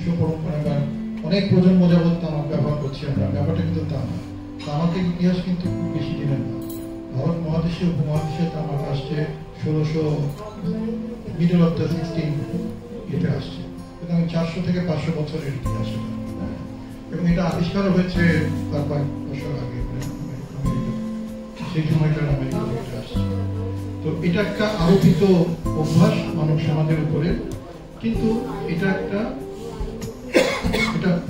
বংশ পরম্পরা অনেক প্রজন্ম যাবৎ তামাক ব্যবহার করছি আমরা, ব্যাপারটা কিন্তু তা না। তামাকের ইতিহাস কিন্তু খুব বেশি দিনের না। ভারত মহাদেশে উপমহাদেশে তামাক আসছে 1600 মিডল অফ দ্য 16 এতে আসছে, সুতরাং 400 থেকে 500 বছরের ইতিহাস এবং এটা আবিষ্কার হয়েছে তার কয়েক বছর আগে সেই সময়টার আমেরিকা থেকে আসছে। তো এটা একটা আরোপিত অভ্যাস মানব সমাজের উপরে, কিন্তু এটা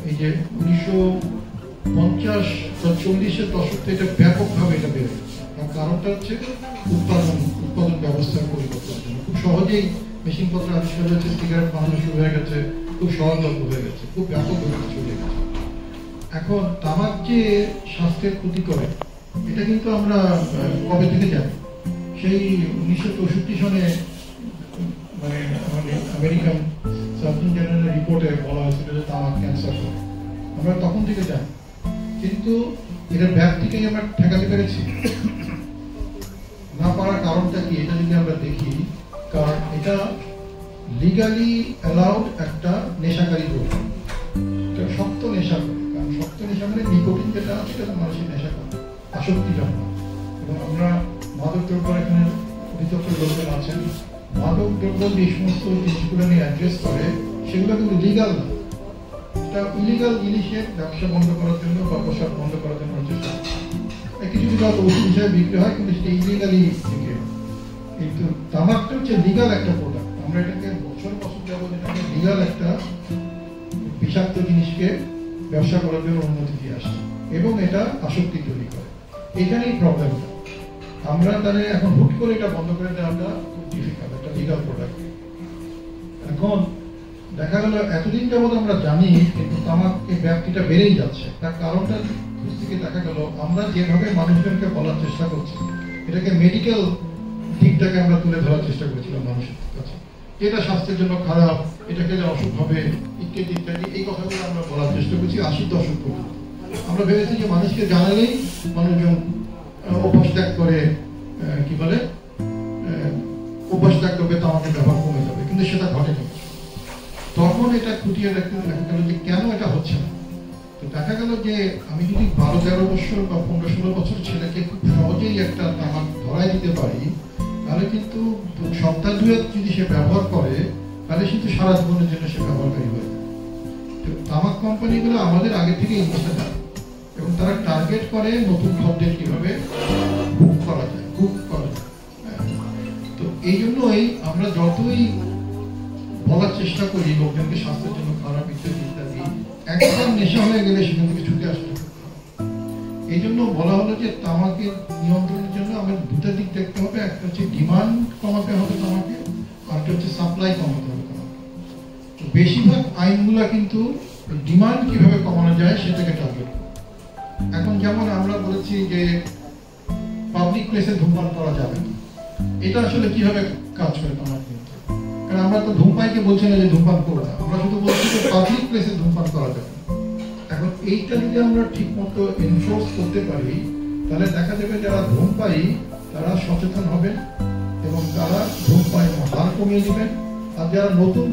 এই যে 1950 বা 40-এর দশক থেকে এটা ব্যাপকভাবে এটা বেড়ে গেছে। তার কারণটা হচ্ছে উৎপাদন ব্যবস্থার পরিবর্তন। খুব সহজেই মেশিনপত্র আবিষ্কার হয়েছে, সিগারেট বানানো শুরু হয়ে গেছে, খুব সহজলভ্য হয়ে গেছে, খুব ব্যাপকভাবে চলে গেছে। এখন তামাক যে স্বাস্থ্যের ক্ষতি করে এটা কিন্তু আমরা কবে থেকে জানি। সেই 1964 সনে মানে আমেরিকান সার্জন জেনারেল রিপোর্টে বলা হয়েছিল যে তামাক ক্যান্সার করে, আমরা তখন থেকে জানি। কিন্তু এটা ব্যাপ্তিকে আমরা ঠেকাতে পেরেছি না পারার কারণটা কি, এটা যদি আমরা দেখি, কারণ এটা লিগালি অ্যালাউড একটা নেশাকারী দ্রব্য, এটা শক্ত নেশা করে। কারণ শক্ত নেশা মানে নিকোটিন যেটা আছে সেটা মানুষের নেশা করে, আসক্তিজনক। এবং আমরা মাদক দ্রব্য এখানে অধিদপ্তর লোকজন আছেন, মাদক দ্রব্য যে সমস্ত জিনিসগুলো নিয়ে অ্যাড্রেস করে সেগুলো কিন্তু লিগাল না, এটা ইলিগাল জিনিসের ব্যবসা বন্ধ করার জন্য বা প্রসার বন্ধ করার জন্য চেষ্টা কিছু কিছু ওষুধ হিসেবে বিক্রি হয়, কিন্তু সেটা ইলিগালি বিক্রি হয়। কিন্তু তামাকটা হচ্ছে লিগাল একটা প্রোডাক্ট, আমরা এটাকে বছর বছর যাবো এটাকে লিগাল একটা বিষাক্ত জিনিসকে ব্যবসা করার জন্য অনুমতি দিয়ে আসছে এবং এটা আসক্তি তৈরি করে। এখানেই প্রবলেমটা। আমরা তাহলে এখন হুট করে এটা বন্ধ করে দেওয়াটা খুব ডিফিকাল্ট, একটা লিগাল প্রোডাক্ট। এখন দেখা গেল এতদিন যাবৎ আমরা জানি, কিন্তু তামাকের ব্যাপ্তিটা বেড়েই যাচ্ছে। তার কারণটা থেকে দেখা গেল আমরা যেভাবে মানুষজনকে বলার চেষ্টা করছি, এটাকে মেডিকেল দিকটাকে আমরা তুলে ধরার চেষ্টা করেছিলাম মানুষের কাছে, এটা স্বাস্থ্যের জন্য খারাপ, এটাকে যে অসুখ হবে ইত্যাদি ইত্যাদি, এই কথাগুলো আমরা বলার চেষ্টা করছি 80 দশক পর্যন্ত। আমরা ভেবেছি যে মানুষকে জানালেই মানুষজন অভ্যাস ত্যাগ করে, কি বলে অভ্যাস ত্যাগ করবে, তামাকের ব্যবহার কমে যাবে, কিন্তু সেটা ঘটেনি। তখন এটা খুঁটিয়ে দেখা গেল যে কেন এটা হচ্ছে না। তো দেখা গেল যে আমি যদি 12-13 বছর বা 15-16 বছর ছেলেকে খুব সহজেই একটা তামাক ধরাই দিতে পারি, তাহলে কিন্তু সপ্তাহ 2 যদি সে ব্যবহার করে, তাহলে কিন্তু সারা জীবনের জন্য সে ব্যবহারকারী হয়ে যায়। তো তামাক কোম্পানিগুলো আমাদের আগে থেকে ইনভেস্ট করে এবং তারা টার্গেট করে নতুন খাদ্যের কিভাবে বুক করা যায়। তো এই জন্যই আমরা যতই বলার চেষ্টা করি লোকজনকে স্বাস্থ্যের জন্য খারাপ ইত্যাদি ইত্যাদি, একবার নেশা হয়ে গেলে সেখান থেকে ছুটে আসতে হবে। এই জন্য বলা হলো যে তামাকের নিয়ন্ত্রণের জন্য আমাদের দুটো দিক দেখতে হবে, একটা হচ্ছে ডিমান্ড কমাতে হবে তামাকে, আর একটা হচ্ছে সাপ্লাই কমাতে হবে তামাকে। তো বেশিরভাগ আইনগুলা কিন্তু ডিমান্ড কিভাবে কমানো যায় সেটাকে টার্গেট করে। এখন যেমন আমরা বলেছি যে পাবলিক প্লেসে ধূমপান করা যাবে না, এটা আসলে কিভাবে কাজ করে তামাক নিয়ন্ত্রণ? কারণ আমরা তো ধূমপাইকে বলছি না যে ধূমপান করো না, আমরা শুধু বলছি যে পাবলিক প্লেসে ধূমপান করা যাবে। এখন এইটা যদি আমরা ঠিক মতো এনফোর্স করতে পারি, তাহলে দেখা যাবে যারা ধূমপাই তারা সচেতন হবে এবং তারা ধূমপাই হার কমিয়ে দিবেন, আর যারা নতুন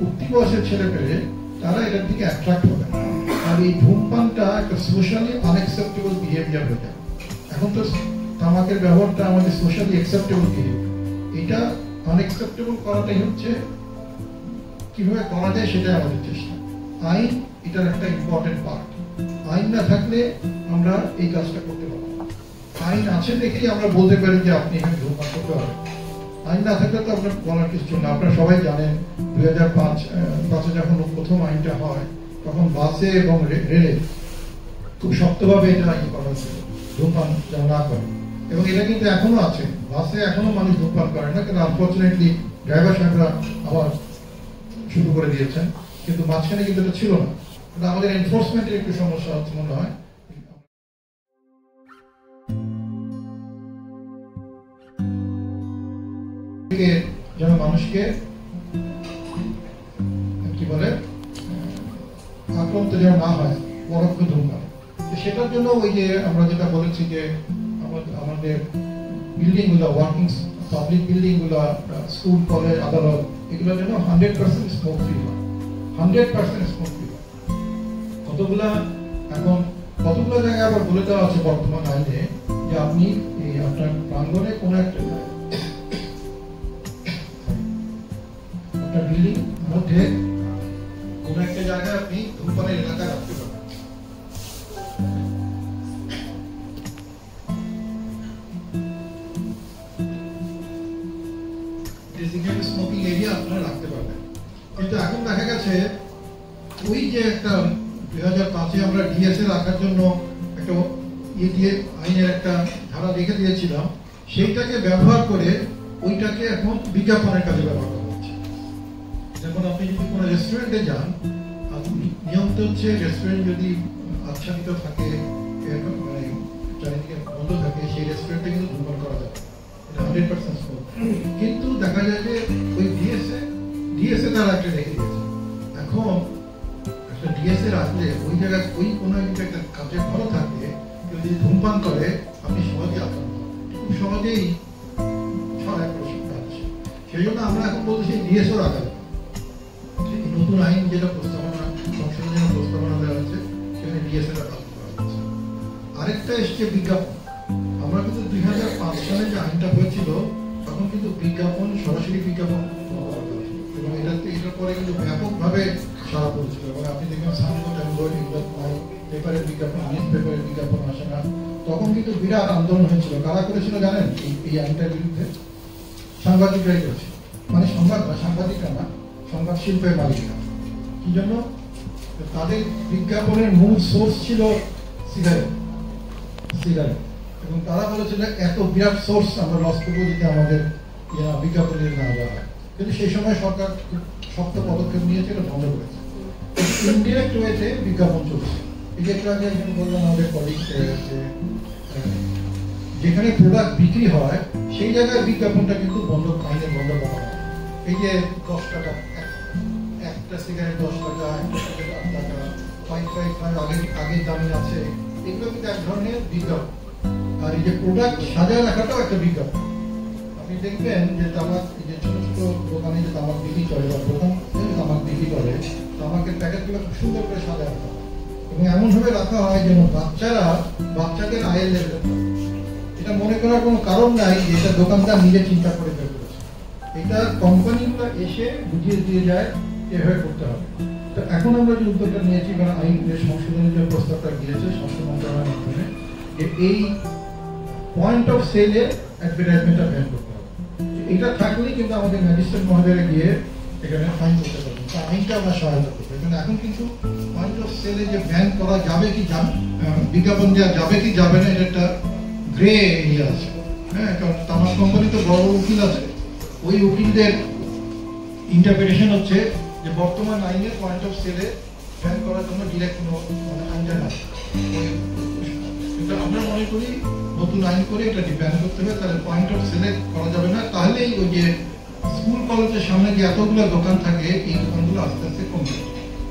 উঠতি বয়সের ছেলে পেলে তারা এটার দিকে অ্যাট্রাক্ট হবে। আর এই ধূমপানটা একটা সোশ্যালি আনএক্সেপ্টেবল বিহেভিয়ার হয়ে যায়। এখন তো তামাকের ব্যবহারটা আমাদের সোশ্যালি অ্যাকসেপ্টেবল বিহেভিয়ার, এটা আনএক্সেপ্টেবল করাটাই হচ্ছে কিভাবে করা যায় সেটাই আমাদের চেষ্টা। আইন এটার একটা ইম্পর্টেন্ট পার্ট। আইন না থাকলে আমরা এই কাজটা করতে পারবো না। আইন আছে দেখেই আমরা বলতে পারি যে আপনি এখানে ধূমপান করতে পারবেন। আইন না থাকলে তো আপনার বলার কিছু না। আপনারা সবাই জানেন 2005 যখন প্রথম আইনটা হয়, তখন বাসে এবং রেলে খুব শক্তভাবে এটা আইন করা হয়েছিল, ধূমপান যেন না করে। এবং এটা কিন্তু এখনো আছে, বাসে এখনো মানুষ ধূমপান করে না, কিন্তু আনফর্চুনেটলি ড্রাইভার সাহেবরা আবার শুরু করে দিয়েছেন, কিন্তু মাঝখানে কিন্তু এটা ছিল না। কিন্তু আমাদের এনফোর্সমেন্টের একটু সমস্যা হচ্ছে মনে হয়। যেন মানুষকে কি বলে আক্রান্ত যেন না হয় পরোক্ষ ধূমপান। সেটার জন্য ওই যে আমরা যেটা বলেছি যে আমাদের বিল্ডিং গুলো, ওয়ার্কিং পাবলিক বিল্ডিং গুলো, স্কুল কলেজ আদালত, এগুলো যেন 100% স্মোক ফ্রি হয়। 100% স্মোক ফ্রি। কতগুলো জায়গায় আবার বলে দেওয়া আছে বর্তমান আইনে যে আপনি আপনার প্রাঙ্গণে কোনো একটা আপনার বিল্ডিং মধ্যে কোনো একটা জায়গায় আপনি ধূমপানের এলাকা রাখতে পারবেন। ডেজিগনেটেড স্মোকিং এরিয়া আপনারা রাখতে পারবেন। কিন্তু এখন দেখা গেছে ওই যে একটা 2005-এ আমরা ডিএসএ রাখার জন্য একটা দিয়ে আইনের একটা ধারা রেখে দিয়েছিলাম, সেইটাকে ব্যবহার করে ওইটাকে এখন বিজ্ঞাপনের কাজে ব্যবহার করা হচ্ছে। যেমন আপনি যদি কোনো রেস্টুরেন্টে যান, নিয়মটা হচ্ছে রেস্টুরেন্ট যদি আচ্ছাদিত থাকে, মানে চারিদিকে বন্ধ থাকে, সেই রেস্টুরেন্টে কিন্তু ধূমপান করা যাবে, এটা 100% স্মোক। কিন্তু দেখা যায় যে ওই ডিএসএ তারা একটা রেখে দিয়েছে। এখন একটা ডিএসএ রাখলে ওই জায়গায় ওই কোনো একটা কাজে ভালো থাকলে কেউ যদি ধূমপান করে আপনি সহজেই আক্রান্ত হবেন, খুব সহজেই ছড়ায় পাচ্ছে। সেই জন্য আমরা এখন বলছি ডিএসও রাখা যাবে। নতুন আইন যেটা সংশোধনের প্রস্তাবনা দেওয়া হচ্ছে সেখানে ডিএসএ রাখা হচ্ছে। আরেকটা এসছে বিজ্ঞাপন। আমরা কিন্তু 2005 সালে যে আইনটা হয়েছিল তখন কিন্তু বিজ্ঞাপন, সরাসরি বিজ্ঞাপন, এবং এটার পরে কিন্তু ব্যাপকভাবে সারা পড়েছিল। এবং আপনি দেখবেন পেপারের বিজ্ঞাপন, নিউজ পেপারের বিজ্ঞাপন আসে না। তখন কিন্তু বিরাট আন্দোলন হয়েছিল। কারা করেছিল জানেন এই আইনটার বিরুদ্ধে? সাংবাদিকরাই করেছিল। মানে সাংবাদিকরা না, সংবাদ শিল্পের মালিকরা। কি জন্য? তাদের বিজ্ঞাপনের মূল সোর্স ছিল সিগারেট। এবং তারা বলেছিল এত বিরাট সোর্স আমরা লস করবো যদি আমাদের বিজ্ঞাপনের না দেওয়া হয়। কিন্তু সেই সময় সরকার শক্ত পদক্ষেপ নিয়েছে, এটা বন্ধ করেছে। ইনডিরেক্ট ওয়েতে বিজ্ঞাপন চলছে। এই যে একটু আগে বললাম আমাদের কলিগ, যেখানে প্রোডাক্ট বিক্রি হয় সেই জায়গায় বিজ্ঞাপনটা কিন্তু আইনে বন্ধ করা হয়। এই যে 10 টাকা একটা সিগারেট, 10 টাকা, একটা সিগারেট 8 টাকা, 5 আগের দামি আছে, এগুলো কিন্তু এক ধরনের বিজ্ঞাপন। আর এই যে প্রোডাক্ট সাজায় রাখাটাও একটা বিজ্ঞাপন। আপনি দেখবেন যে তামাক, যে ছোট ছোট দোকানে যে তামাক বিক্রি করে বা দোকান তামাক বিক্রি করে, তামাকের প্যাকেটগুলো খুব সুন্দর করে সাজায় রাখা হয় এবং এমনভাবে রাখা হয় যেন বাচ্চাদের আয়ের লেভেল। এটা মনে করার কোনো কারণ নাই যে এটা দোকানদার নিজে চিন্তা করে বের করেছে। এটা কোম্পানিগুলো এসে বুঝিয়ে দিয়ে যায় এভাবে করতে হবে। তো এখন আমরা যে উদ্যোগটা নিয়েছি, কারণ আইনের সংশোধনের যে প্রস্তাবটা গিয়েছে স্বাস্থ্য মন্ত্রণালয়ের মাধ্যমে, যে এই পয়েন্ট অফ সেলে অ্যাডভার্টাইজমেন্টটা ব্যান করতে হবে। এটা থাকলেই কিন্তু আমাদের ম্যাজিস্ট্রেট মহোদয়রা গিয়ে এখানে ফাইন করতে পারবেন। তা আইনটা আমরা সহায়তা করবো। কিন্তু এখন কিন্তু পয়েন্ট অফ সেলে যে ব্যান করা যাবে কি বিজ্ঞাপন দেওয়া যাবে কি যাবে না, এটা একটা গ্রে এরিয়া আছে। হ্যাঁ, কারণ তামাক কোম্পানি তো বড় উকিল আছে, ওই উকিলদের ইন্টারপ্রিটেশন হচ্ছে যে বর্তমান আইনের পয়েন্ট অফ সেলে ব্যান করার জন্য ডিরেক্ট কোনো আইনটা না। কিন্তু আমরা মনে করি নতুন আইন করে এটা ব্যান করতে হবে, তাহলে পয়েন্ট অফ সেলে করা যাবে না। তাহলেই ওই যে স্কুল কলেজের সামনে যে এতগুলো দোকান থাকে, এই দোকানগুলো আস্তে আস্তে কমবে।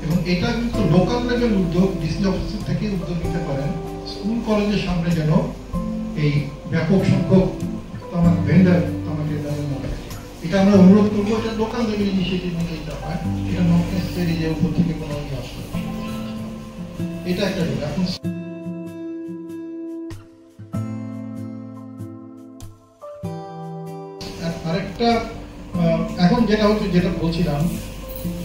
এবং এটা কিন্তু লোকাল লেভেল উদ্যোগ, ডিসি অফিস থেকে উদ্যোগ নিতে পারেন। স্কুল কলেজের সামনে যেন এই ব্যাপক সংখ্যক তামাক ভেন্ডার তামাকের দামের না থাকে, এটা আমরা অনুরোধ করবো। এটা লোকাল লেভেল ইনিশিয়েটিভ নিয়ে এটা হয়, এটা নট নেসেসারি যে উপর থেকে কোনো আসবে। এটা একটা এখন আরেকটা এখন যেটা হচ্ছে, যেটা বলছিলাম,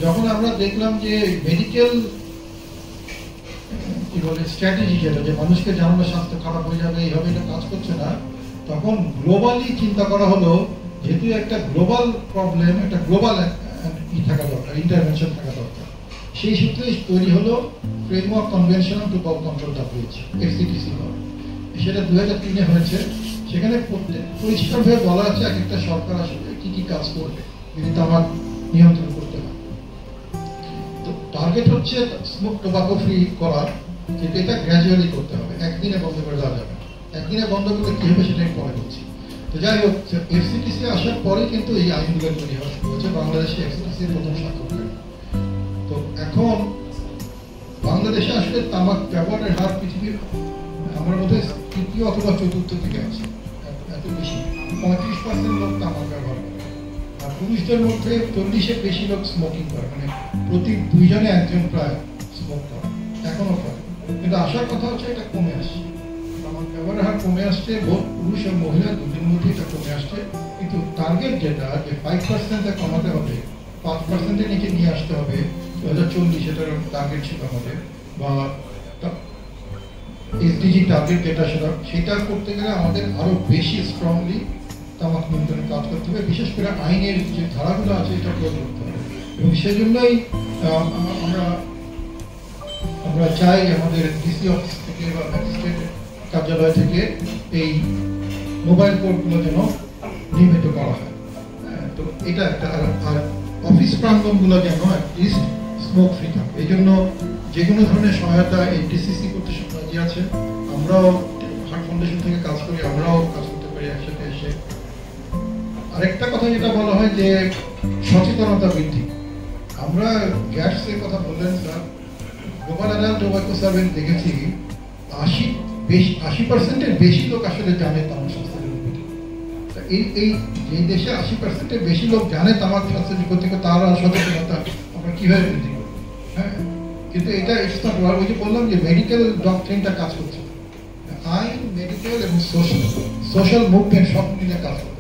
যখন আমরা দেখলাম যে মেডিকেল কি বলে স্ট্র্যাটেজি, যেটা যে মানুষকে জানানো স্বাস্থ্য খারাপ হয়ে যাবে এইভাবে এটা কাজ করছে না, তখন গ্লোবালি চিন্তা করা হলো, যেহেতু একটা গ্লোবাল প্রবলেম, একটা গ্লোবাল থাকা দরকার, ইন্টারভেনশন থাকা দরকার। সেই সূত্রেই তৈরি হলো framework convention on tobacco control WH, FCTC। সেটা 2003-এ হয়েছে। সেখানে পরিষ্কারভাবে বলা আছে এক একটা সরকার আসলে কি কি কাজ করবে যদি তামাক নিয়ন্ত্রণ করতে হয়। তো টার্গেট হচ্ছে স্মোক টোবাকো ফ্রি করার, কিন্তু এটা গ্র্যাজুয়ালি করতে হবে, একদিনে বন্ধ করে দেওয়া যাবে। একদিনে বন্ধ করলে কি হবে সেটাই পরে বলছি। তো যাই হোক, FCTC আসার পরে কিন্তু এই আইনগুলো তৈরি হওয়া শুরু হয়েছে। বাংলাদেশে FCTC-র প্রথম স্বাক্ষরকারী। তো এখন বাংলাদেশে আসলে তামাক ব্যবহারের হার পৃথিবীর আমার মধ্যে 3য় অথবা 4র্থ থেকে আছে। এত বেশি 35% লোক তামাক ব্যবহার করে। আর পুরুষদের মধ্যে 40-এর বেশি লোক স্মোকিং করে, মানে প্রতি 2 জনে 1 জন প্রায় স্মোক করে এখনো প্রায়। কিন্তু আসার কথা হচ্ছে এটা কমে আসছে, আমার ব্যবহারের হার কমে আসছে, বোধ পুরুষ এবং মহিলা দুজনের মধ্যে এটা কমে আসছে। কিন্তু টার্গেট যেটা যে 5% কমাতে হবে, 5%-এর নিচে নিয়ে আসতে হবে 2040, এটার টার্গেট ছিল আমাদের, বা এসডিজি টার্গেট যেটা সেটা করতে গেলে আমাদের আরো বেশি স্ট্রংলি তামাক নিয়ন্ত্রণে কাজ করতে হবে, বিশেষ করে আইনের যে ধারাগুলো আছে এটা প্রয়োগ করতে হবে। এবং সেজন্যই আমরা চাই আমাদের ডিসি অফিস থেকে বা ম্যাজিস্ট্রেট কার্যালয় থেকে এই মোবাইল কোর্টগুলো যেন নিয়মিত করা হয়। তো এটা একটা, আর অফিস প্রাঙ্গণগুলো যেন অ্যাটলিস্ট স্মোক ফ্রি থাকে। এই জন্য যে কোনো ধরনের সহায়তা এই ডিসিসি করতে রাজি আছে। আমরাও হার্ট ফাউন্ডেশন থেকে কাজ করি, আমরাও কাজ করতে পারি একসাথে এসে। আরেকটা কথা যেটা বলা হয় যে সচেতনতা বৃদ্ধি, আমরা গ্যাসের কথা বললেন sir, global adult tobacco survey দেখেছি 80%-এর বেশি লোক আসলে জানে তামাক স্বাস্থ্যের ক্ষতি। এই যে দেশে 80%-এর বেশি লোক জানে তামাক স্বাস্থ্যের ক্ষতি, তারা সচেতনতা আমরা কিভাবে বৃদ্ধি করব? হ্যাঁ, কিন্তু এটা ওই যে বললাম যে মেডিকেল ডক্ট্রিনটা কাজ করছে, আইন, মেডিকেল এবং সোশ্যাল মুভমেন্ট সব মিলে কাজ করছে।